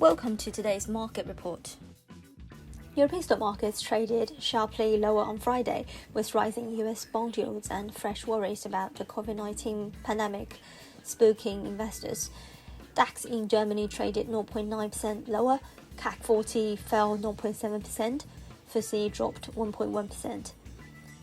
Welcome to today's market report. European stock markets traded sharply lower on Friday, with rising US bond yields and fresh worries about the COVID-19 pandemic spooking investors. DAX in Germany traded 0.9% lower, CAC 40 fell 0.7%, FTSE dropped 1.1%.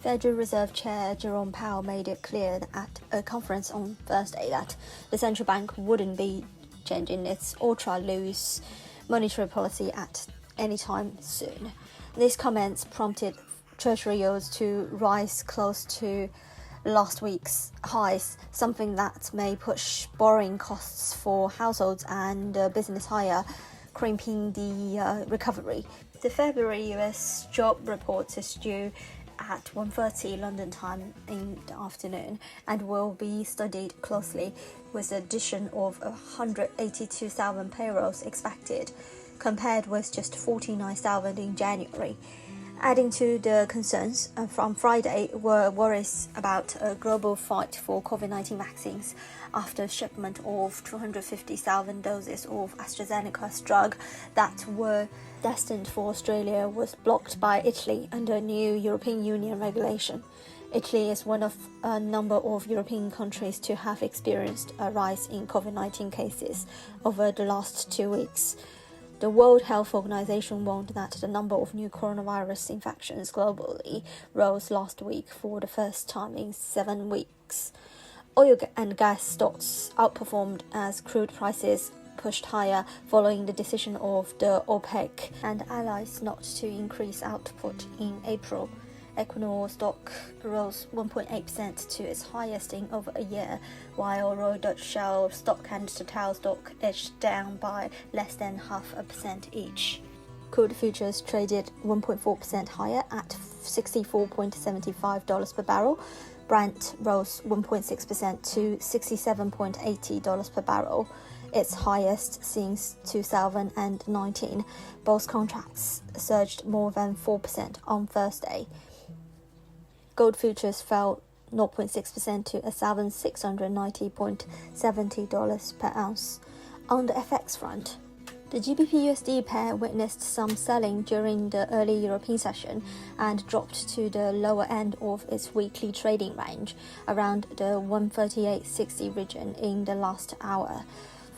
Federal Reserve Chair Jerome Powell made it clear at a conference on Thursday that the central bank wouldn't be changing its ultra-loose monetary policy at any time soon. These comments prompted Treasury yields to rise close to last week's highs, something that may push borrowing costs for households and business higher, crimping the recovery. The February US job report is due at 1:30 London time in the afternoon and will be studied closely, with the addition of 182,000 payrolls expected, compared with just 49,000 in January. Adding to the concerns from Friday were worries about a global fight for COVID-19 vaccines after shipment of 250,000 doses of AstraZeneca's drug that were destined for Australia was blocked by Italy under new European Union regulation. Italy is one of a number of European countries to have experienced a rise in COVID-19 cases over the last 2 weeks. The World Health Organization warned that the number of new coronavirus infections globally rose last week for the first time in 7 weeks. Oil and gas stocks outperformed as crude prices pushed higher following the decision of the OPEC and allies not to increase output in April. Equinor stock rose 1.8% to its highest in over a year, while Royal Dutch Shell stock and Total stock edged down by less than 0.5% each. Crude futures traded 1.4% higher at $64.75 per barrel. Brent rose 1.6% to $67.80 per barrel, its highest since 2019. Both contracts surged more than 4% on Thursday. Gold futures fell 0.6% to $1,690.70 per ounce. On the FX front, the GBP-USD pair witnessed some selling during the early European session and dropped to the lower end of its weekly trading range, around the 138.60 region in the last hour.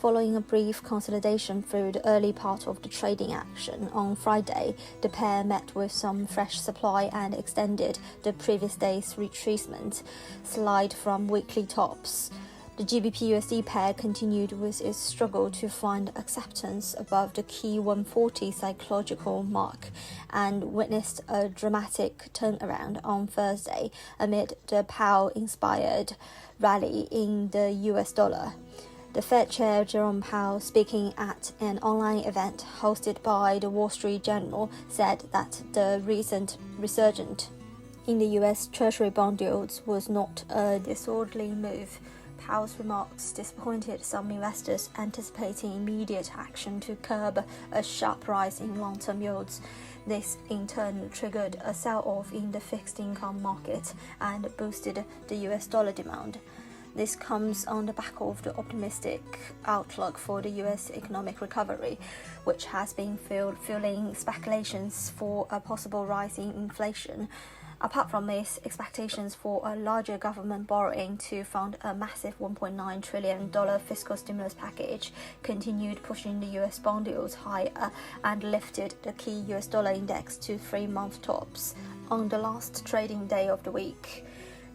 Following a brief consolidation through the early part of the trading action on Friday, the pair met with some fresh supply and extended the previous day's retracement slide from weekly tops. The GBP-USD pair continued with its struggle to find acceptance above the key 140 psychological mark and witnessed a dramatic turnaround on Thursday amid the Powell-inspired rally in the US dollar. The Fed Chair Jerome Powell, speaking at an online event hosted by the Wall Street Journal, said that the recent resurgence in the US Treasury bond yields was not a disorderly move. Powell's remarks disappointed some investors anticipating immediate action to curb a sharp rise in long-term yields. This in turn triggered a sell-off in the fixed income market and boosted the US dollar demand. This comes on the back of the optimistic outlook for the US economic recovery, which has been fueling speculations for a possible rise in inflation. Apart from this, expectations for a larger government borrowing to fund a massive $1.9 trillion fiscal stimulus package continued pushing the US bond yields higher and lifted the key US dollar index to 3-month tops on the last trading day of the week.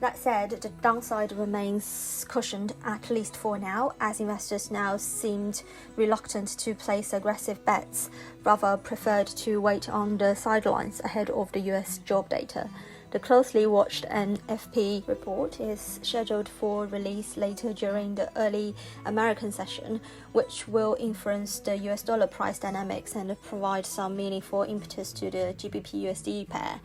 That said, the downside remains cushioned, at least for now, as investors now seemed reluctant to place aggressive bets, rather preferred to wait on the sidelines ahead of the US job data. The closely watched NFP report is scheduled for release later during the early American session, which will influence the US dollar price dynamics and provide some meaningful impetus to the GBP-USD pair.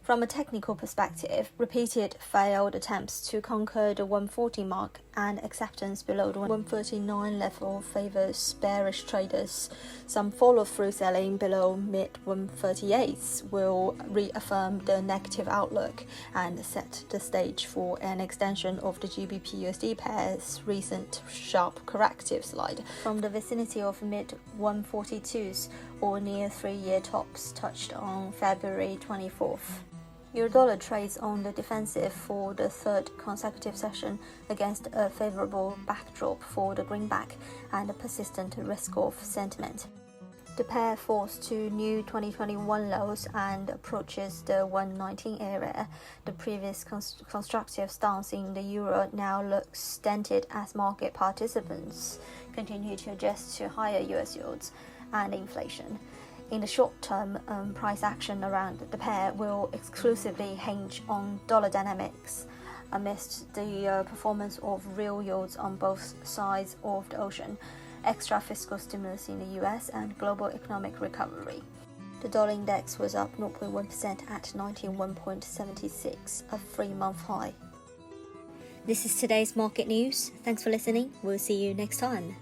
From a technical perspective, repeated failed attempts to conquer the 140 mark and acceptance below the 139 level favors bearish traders. Some follow-through selling below mid-138s will reaffirm the negative outlook and set the stage for an extension of the GBP-USD pair's recent sharp corrective slide from the vicinity of mid-142s or near 3-year tops touched on February 24th. Euro-dollar trades on the defensive for the third consecutive session against a favorable backdrop for the greenback and a persistent risk-off sentiment. The pair falls to new 2021 lows and approaches the 119 area. The previous constructive stance in the euro now looks dented as market participants continue to adjust to higher US yields and inflation. In the short term, price action around the pair will exclusively hinge on dollar dynamics amidst the performance of real yields on both sides of the ocean, extra fiscal stimulus in the US, and global economic recovery. The dollar index was up 0.1% at 91.76, a 3-month high. This is today's market news. Thanks for listening. We'll see you next time.